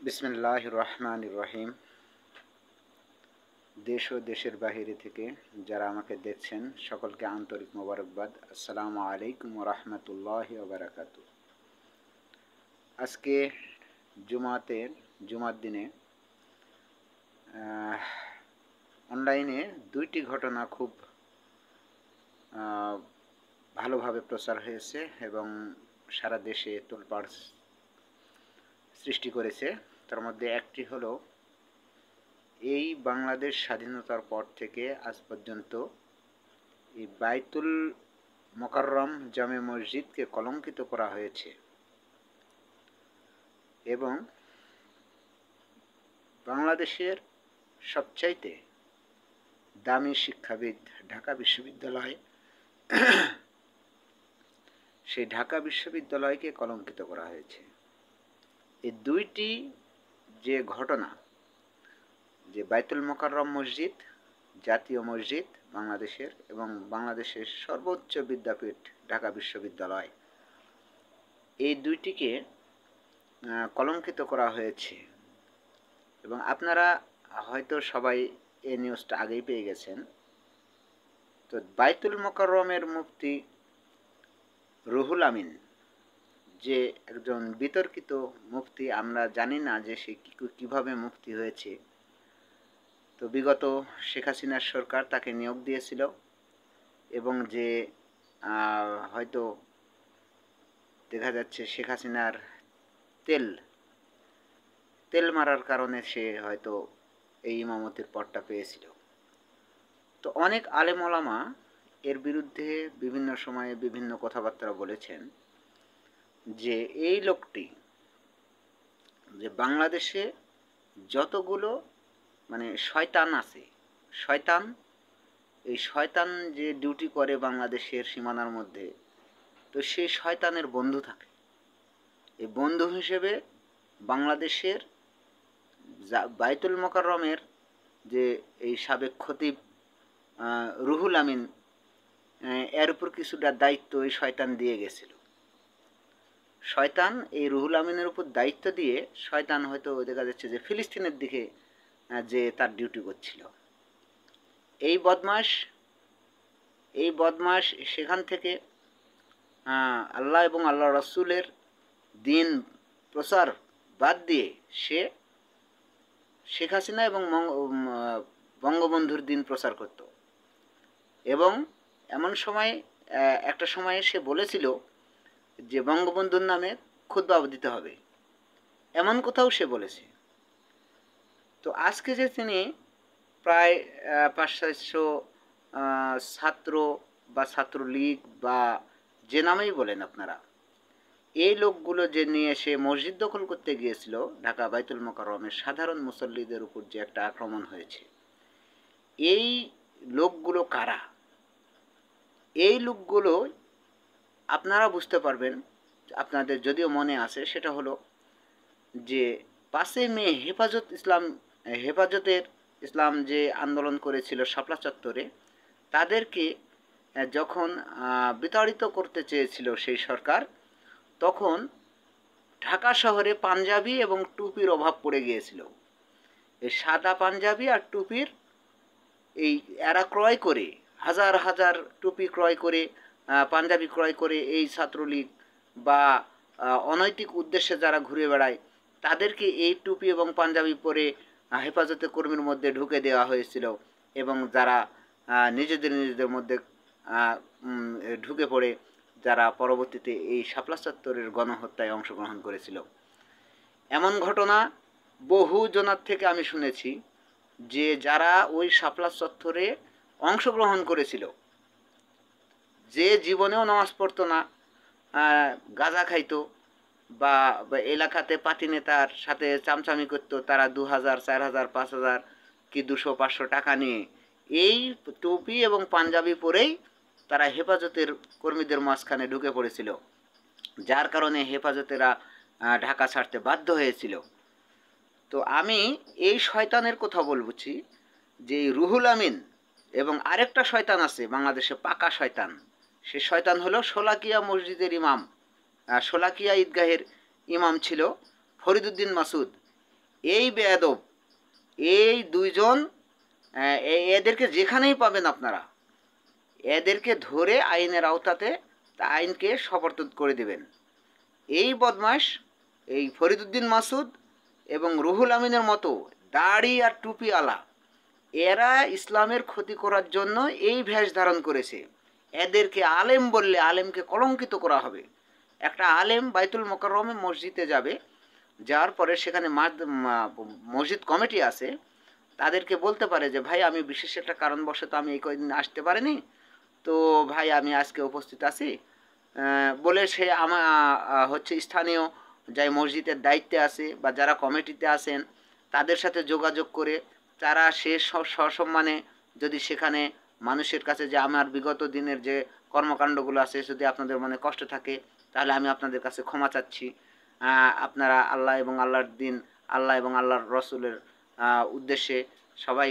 বিসমিল্লাহির রহমানির রহিম। দেশ ও দেশের বাহিরে থেকে যারা আমাকে দেখছেন সকলকে আন্তরিক মোবারকবাদ। আসসালামু আলাইকুম রহমতুল্লাহি ওয়া বারাকাতুহু। আজকে জুমার দিনে অনলাইনে দুইটি ঘটনা খুব ভালোভাবে প্রচার হয়েছে এবং সারা দেশে তোলপাড় সৃষ্টি করেছে। তার মধ্যে একটি হলো এই বাংলাদেশ স্বাধীনতার পর থেকে আজ পর্যন্ত এই বাইতুল মোকাররম জামে মসজিদকে কলঙ্কিত করা হয়েছে এবং বাংলাদেশের সবচাইতে দামি শিক্ষাবিদ ঢাকা বিশ্ববিদ্যালয় সেই ঢাকা বিশ্ববিদ্যালয়কে কলঙ্কিত করা হয়েছে। এই দুইটি যে ঘটনা, যে বাইতুল মোকাররম মসজিদ জাতীয় মসজিদ বাংলাদেশের এবং বাংলাদেশের সর্বোচ্চ বিদ্যাপীঠ ঢাকা বিশ্ববিদ্যালয়, এই দুইটিকে কলঙ্কিত করা হয়েছে এবং আপনারা হয়তো সবাই এই নিউজটা আগেই পেয়ে গেছেন। তো বাইতুল মোকাররমের মুফতি রুহুল আমিন যে একজন বিতর্কিত মুফতি, আমরা জানি না যে সে কীভাবে মুফতি হয়েছে। তো বিগত শেখ হাসিনার সরকার তাকে নিয়োগ দিয়েছিল এবং যে হয়তো দেখা যাচ্ছে শেখ হাসিনার তেল মারার কারণে সে হয়তো এই ইমামতির পদটা পেয়েছিল। তো অনেক আলেম ওলামা এর বিরুদ্ধে বিভিন্ন সময়ে বিভিন্ন কথাবার্তা বলেছেন যে এই লোকটি, যে বাংলাদেশে যতগুলো শয়তান আছে, এই শয়তান যে ডিউটি করে বাংলাদেশের সীমানার মধ্যে, তো সেই শয়তানের বন্ধু থাকে। এই বন্ধু হিসেবে বাংলাদেশের বাইতুল মোকাররমের যে এই সাবেক খতিব রুহুল আমিন, এর উপর কিছুটা দায়িত্ব এই শয়তান দিয়ে গেছিল। শয়তান এই রুহুল আমিনের উপর দায়িত্ব দিয়ে শয়তান হয়তো দেখা যাচ্ছে যে ফিলিস্তিনের দিকে যে তার ডিউটি করছিল। এই বদমাশ সেখান থেকে আল্লাহ এবং আল্লাহ রসুলের দিন প্রচার বাদ দিয়ে সে শেখ হাসিনা এবং বঙ্গবন্ধুর দিন প্রচার করত এবং একটা সময়ে সে বলেছিল যে বঙ্গবন্ধুর নামে খুতবা দিতে হবে, এমন কোথাও সে বলেছে। তো আজকে যে তিনি প্রায় 500-600 ছাত্র বা ছাত্রলীগ বা যে নামেই বলেন আপনারা, এই লোকগুলো যে নিয়ে সে মসজিদ দখল করতে গিয়েছিল ঢাকা বাইতুল মোকাররমের সাধারণ মুসল্লিদের উপর যে একটা আক্রমণ হয়েছে, এই লোকগুলো কারা? এই লোকগুলো আপনারা বুঝতে পারবেন, আপনাদের যদিও মনে আছে, সেটা হলো যে 5 মে হেফাজতের ইসলাম যে আন্দোলন করেছিল শাপলা চত্বরে, তাদেরকে যখন বিতাড়িত করতে চেয়েছিল সেই সরকার, তখন ঢাকা শহরে পাঞ্জাবি এবং টুপির অভাব পড়ে গিয়েছিল। এই সাদা পাঞ্জাবি আর টুপির এরা ক্রয় করে, হাজার হাজার টুপি ক্রয় করে, পাঞ্জাবি ক্রয় করে এই ছাত্রলীগ বা অনৈতিক উদ্দেশ্যে যারা ঘুরে বেড়ায়, তাদেরকে এই টুপি এবং পাঞ্জাবি পরে হেফাজতে কর্মীর মধ্যে ঢুকে দেওয়া হয়েছিল এবং যারা নিজেদের মধ্যে ঢুকে পড়ে যারা পরবর্তীতে এই শাপলা চত্বরের গণহত্যায় অংশগ্রহণ করেছিল। এমন ঘটনা বহু জনার থেকে আমি শুনেছি যে যারা ওই শাপলা চত্বরে অংশগ্রহণ করেছিল, যে জীবনেও নামাজ পড়তো না, গাঁজা খাইতো বা এলাকাতে পাতি নেতার সাথে চামচামি করতো, তারা 2000, 4000, 5000 কি 200-500 টাকা নিয়ে এই টুপি এবং পাঞ্জাবি পরেই তারা হেফাজতের কর্মীদের মাঝখানে ঢুকে পড়েছিল, যার কারণে হেফাজতেরা ঢাকা ছাড়তে বাধ্য হয়েছিল। তো আমি এই শয়তানের কথা বলছি যে রুহুল আমিন এবং আরেকটা শয়তান আছে বাংলাদেশে, পাকা শয়তান। সে শয়তান হলো শোলাকিয়া মসজিদের ইমাম, শোলাকিয়া ঈদগাহের ইমাম ছিল ফরিদুদ্দিন মাসুদ। এই বেয়াদব, এই দুইজন, এদেরকে যেখানেই পাবেন আপনারা এদেরকে ধরে আইনের আওতাতে আইনকে সমর্থন করে দেবেন। এই বদমাশ, এই ফরিদউদ্দিন মাসুদ এবং রুহুল আমিনের মতো দাড়ি আর টুপিওয়ালা, এরা ইসলামের ক্ষতি করার জন্য এই ভেষ ধারণ করেছে। এদেরকে আলেম বললে আলেমকে কলঙ্কিত করা হবে। একটা আলেম বাইতুল মোকাররমে মসজিদে যাবে, যাওয়ার পরে সেখানে মসজিদ কমিটি আছে, তাদেরকে বলতে পারে যে ভাই আমি বিশেষ একটা কারণবশত আমি এই কয়েকদিন আসতে পারিনি, তো ভাই আমি আজকে উপস্থিত আছি বলে সে হচ্ছে স্থানীয় যাই মসজিদের দায়িত্বে আছে বা যারা কমিটিতে আছেন তাদের সাথে যোগাযোগ করে তারা সে সসম্মানে যদি সেখানে মানুষের কাছে যে আমার বিগত দিনের যে কর্মকাণ্ডগুলো আছে যদি আপনাদের মনে কষ্ট থাকে তাহলে আমি আপনাদের কাছে ক্ষমা চাচ্ছি। আপনারা আল্লাহ এবং আল্লাহর দিন, আল্লাহ এবং আল্লাহর রসুলের উদ্দেশ্যে সবাই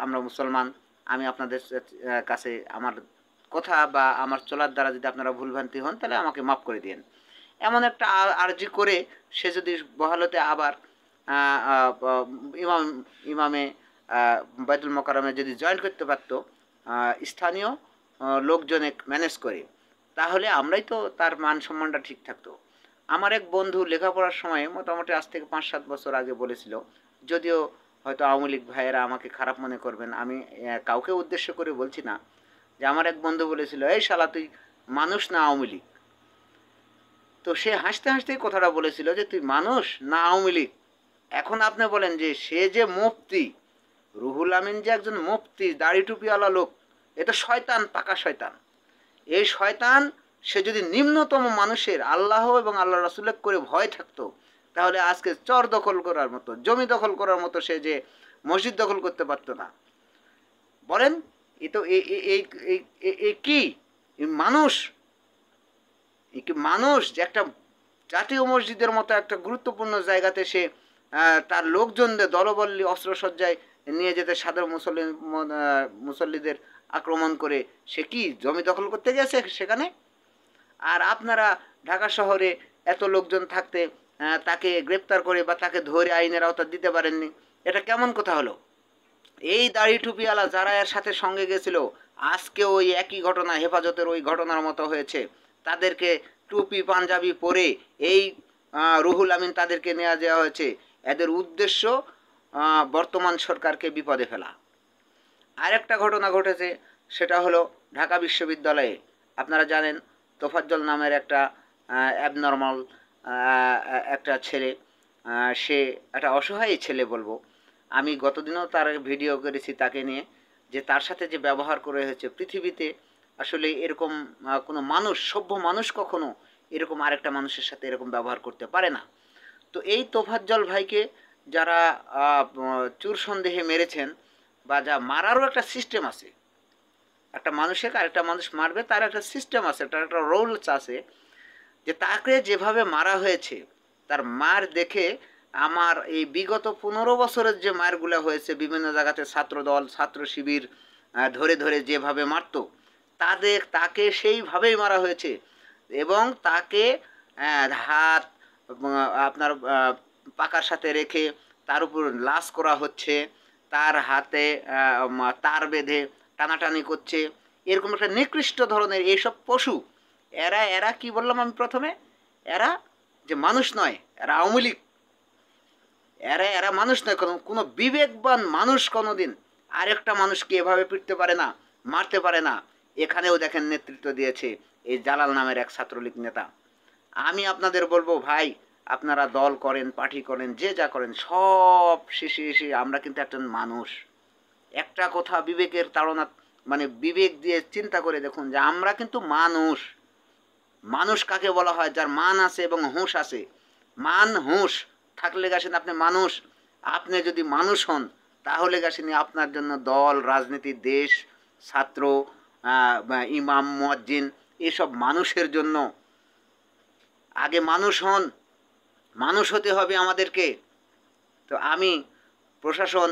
আমরা মুসলমান, আমি আপনাদের কাছে আমার কথা বা আমার চলার দ্বারা যদি আপনারা ভুলভ্রান্তি হন তাহলে আমাকে মাফ করে দিন। এমন একটা আর্জি করে সে যদি বহালতে আবার ইমামে বাইতুল মোকাররমে যদি জয়েন করতে পারতো স্থানীয় লোকজনে ম্যানেজ করে, তাহলে আমরাই তো তার মান সম্মানটা ঠিক থাকতো। আমার এক বন্ধু লেখাপড়ার সময় মোটামুটি আজ থেকে 5-7 বছর আগে বলেছিল, যদিও হয়তো আওয়ামী লীগ ভাইয়েরা আমাকে খারাপ মনে করবেন, আমি কাউকে উদ্দেশ্য করে বলছি না, যে আমার এক বন্ধু বলেছিল এই শালা তুই মানুষ না আওয়ামী লীগ। তো সে হাসতে হাসতেই কথাটা বলেছিল যে তুই মানুষ না আওয়ামী লীগ। এখন আপনি বলেন যে সে যে মুফতি, রুহুল আমিন যে একজন মুফতি দাড়ি টুপিওয়ালা লোক, এটা শয়তান, পাকা শয়তান। এই শয়তান সে যদি নিম্নতম মানুষের আল্লাহ এবং আল্লাহ রাসূলের করে ভয় থাকতো তাহলে আজকে চর দখল করার মতো, জমি দখল করার মতো সে যে মসজিদ দখল করতে পারতো না। বলেন এ তো এই কি মানুষ? এই কি মানুষ যে একটা জাতীয় মসজিদের মতো একটা গুরুত্বপূর্ণ জায়গাতে সে তার লোকজনদের দলবল্লী অস্ত্রসজ্জায় নিয়ে যেতে সাধারণ মুসল্লিদের আক্রমণ করে সে কি জমি দখল করতে গেছে সেখানে? আর আপনারা ঢাকা শহরে এত লোকজন থাকতে তাকে গ্রেপ্তার করে বা তাকে ধরে আইনের আওতা দিতে পারেননি, এটা কেমন কথা হলো? এই দাড়ি টুপিওয়ালা যারা এর সাথে সঙ্গে গেছিল আজকে ওই একই ঘটনা হেফাজতের ওই ঘটনার মতো হয়েছে, তাদেরকে টুপি পাঞ্জাবি পরে এই রুহুল আমিন তাদেরকে নিয়ে যাওয়া হয়েছে। এদের উদ্দেশ্য বর্তমান সরকারকে বিপদে ফেলা। আরেকটা ঘটনা ঘটেছে, সেটা হলো ঢাকা বিশ্ববিদ্যালয়ে আপনারা জানেন তোফাজ্জল নামের একটা অ্যাবনর্মাল একটা ছেলে, সে একটা অসহায় ছেলে বলবো, আমি গতদিনও তার ভিডিও করেছি তাকে নিয়ে, যে তার সাথে যে ব্যবহার করে হয়েছে পৃথিবীতে আসলে এরকম কোনো মানুষ, সভ্য মানুষ কখনো এরকম আরেকটা মানুষের সাথে এরকম ব্যবহার করতে পারে না। তো এই তোফাজ্জল ভাইকে যারা চোর সন্দেহে মেরেছেন বা যা মারারও একটা সিস্টেম আছে, একটা মানুষকে আরেকটা মানুষ মারবে তার একটা সিস্টেম আছে, তার একটা রুলস আছে, যে তাকে যেভাবে মারা হয়েছে তার মার দেখে আমার এই বিগত 15 বছরের যে মারগুলো হয়েছে বিভিন্ন জায়গাতে ছাত্রদল ছাত্র শিবির ধরে ধরে যেভাবে মারত তাকে সেইভাবেই মারা হয়েছে। এবং তাকে হাত আপনার পাকার সাথে রেখে তার উপর লাশ করা হচ্ছে, তার হাতে তার বেঁধে টানাটানি করছে, এরকম একটা নিকৃষ্ট ধরনের এইসব পশু। এরা কি বললাম আমি প্রথমে, এরা যে মানুষ নয়, এরা আওয়ামী লীগ। এরা মানুষ নয়, কোনো বিবেকবান মানুষ কোনোদিন আরেকটা মানুষকে এভাবে পিটতে পারে না, মারতে পারে না। এখানেও দেখেন নেতৃত্ব দিয়েছে এই জালাল নামের এক ছাত্রলীগ নেতা। আমি আপনাদের বলবো ভাই, আপনারা দল করেন, পার্টি করেন, যে যা করেন, সব শেষে এসে আমরা কিন্তু একজন মানুষ। একটা কথা বিবেকের তাড়না, মানে বিবেক দিয়ে চিন্তা করে দেখুন যে আমরা কিন্তু মানুষ। মানুষ কাকে বলা হয়? যার মান আছে এবং হুঁশ আছে। মান হুঁশ থাকলে গেছেন আপনি মানুষ। আপনি যদি মানুষ হন তাহলে গেছেন আপনার জন্য দল, রাজনীতি, দেশ, ছাত্র, ইমাম, মুয়াজ্জিন এসব মানুষের জন্য। আগে মানুষ হন, মানুষ হতে হবে আমাদেরকে। তো আমি প্রশাসন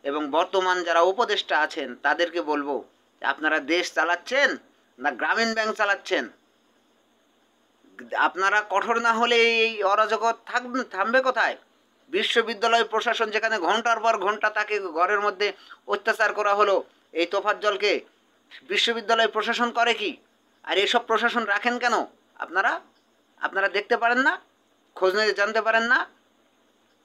এবং বর্তমান যারা উপদেষ্টা আছেন তাদেরকে বলবো আপনারা দেশ চালাচ্ছেন না গ্রামীণ ব্যাংক চালাচ্ছেন? আপনারা কঠোর না হলে এই অরাজকতা থামবে কোথায়? বিশ্ববিদ্যালয় প্রশাসন যেখানে ঘন্টার পর ঘন্টা তাকে ঘরের মধ্যে অত্যাচার করা হলো এই তোফাজ্জলকে, বিশ্ববিদ্যালয় প্রশাসন করে কি? আর এসব প্রশাসন রাখেন কেন? আপনারা আপনারা দেখতে পারেন না? খোঁজ নিয়ে জানতে পারেন না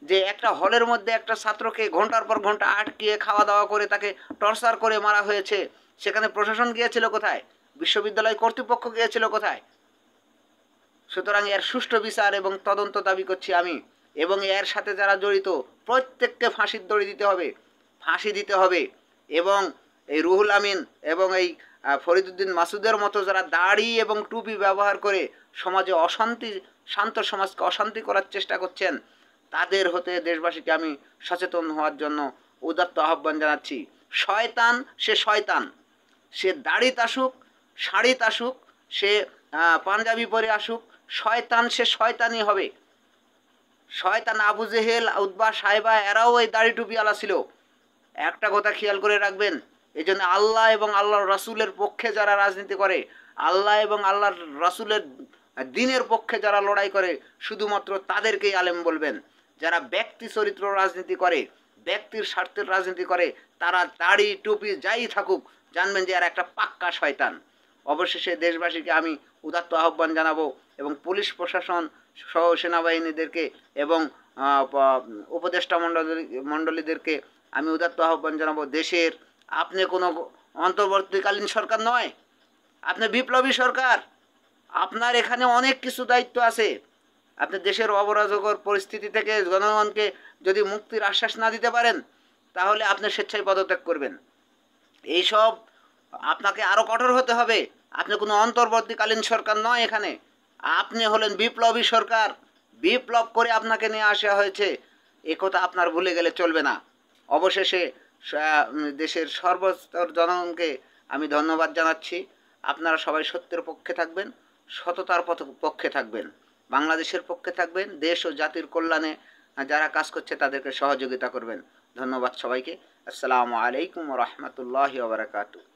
যে একটা হলের মধ্যে একটা ছাত্রকে ঘন্টার পর ঘন্টা আটকিয়ে খাওয়া দাওয়া করে তাকে টর্চার করে মারা হয়েছে, সেখানে প্রশাসন গিয়েছিল কোথায়? বিশ্ববিদ্যালয় কর্তৃপক্ষ গিয়েছিল কোথায়? সুতরাং এর সুষ্ঠু বিচার এবং তদন্ত দাবি করছি আমি, এবং এর সাথে যারা জড়িত প্রত্যেককে ফাঁসির দড়ি দিতে হবে, ফাঁসি দিতে হবে। এবং এই রুহুল আমিন এবং এই ফরিদউদ্দিন মাসুদের মতো যারা দাড়ি এবং টুপি ব্যবহার করে সমাজে অশান্তি, শান্ত সমাজকে অশান্তি করার চেষ্টা করছেন, তাদের হতে দেশবাসীকে আমি সচেতন হওয়ার জন্য উদাত্ত আহ্বান জানাচ্ছি। শয়তান সে শয়তান, সে দাড়ি তাসুক, শাড়ি তাসুক, সে পাঞ্জাবি পরে আসুক, শয়তান সে শয়তানই হবে। শয়তান আবু জেহেল, উতবা, সাইবা এরাও এই দাড়ি টুপিওয়ালা ছিল। একটা কথা খেয়াল করে রাখবেন, এই জন্য আল্লাহ এবং আল্লাহর রাসূলের পক্ষে যারা রাজনীতি করে, আল্লাহ এবং আল্লাহর রাসূলের দিনের পক্ষে যারা লড়াই করে, শুধুমাত্র তাদেরকেই আলেম বলবেন। যারা ব্যক্তি চরিত্র রাজনীতি করে, ব্যক্তির স্বার্থের রাজনীতি করে, তারা দাড়ি টুপি যাই থাকুক, জানবেন যে আর একটা পাক্কা শয়তান। অবশেষে দেশবাসীকে আমি উদাত্ত আহ্বান জানাবো এবং পুলিশ প্রশাসন সহ সেনাবাহিনীদেরকে এবং উপদেষ্টা মণ্ডলীদেরকে আমি উদাত্ত আহ্বান জানাবো, দেশের আপনি কোনো অন্তর্বর্তীকালীন সরকার নয়, আপনি বিপ্লবী সরকার। আপনার এখানে অনেক কিছু দায়িত্ব আছে। আপনি দেশের অবরাজকর পরিস্থিতি থেকে জনগণকে যদি মুক্তির আশ্বাস না দিতে পারেন, তাহলে আপনি স্বেচ্ছায় পদত্যাগ করবেন। এইসব আপনাকে আরও কঠোর হতে হবে। আপনি কোনো অন্তর্বর্তীকালীন সরকার নয়, এখানে আপনি হলেন বিপ্লবী সরকার। বিপ্লব করে আপনাকে নিয়ে আসা হয়েছে, একথা আপনার ভুলে গেলে চলবে না। অবশেষে দেশের সর্বস্তর জনগণকে আমি ধন্যবাদ জানাচ্ছি। আপনারা সবাই সত্যের পক্ষে থাকবেন, সততার পক্ষে থাকবেন, বাংলাদেশের পক্ষে থাকবেন, দেশ ও জাতির কল্যাণে যারা কাজ করছে তাদেরকে সহযোগিতা করবেন। ধন্যবাদ সবাইকে। আসসালামু আলাইকুম ওয়া রাহমাতুল্লাহি ওয়া বারাকাতুহু।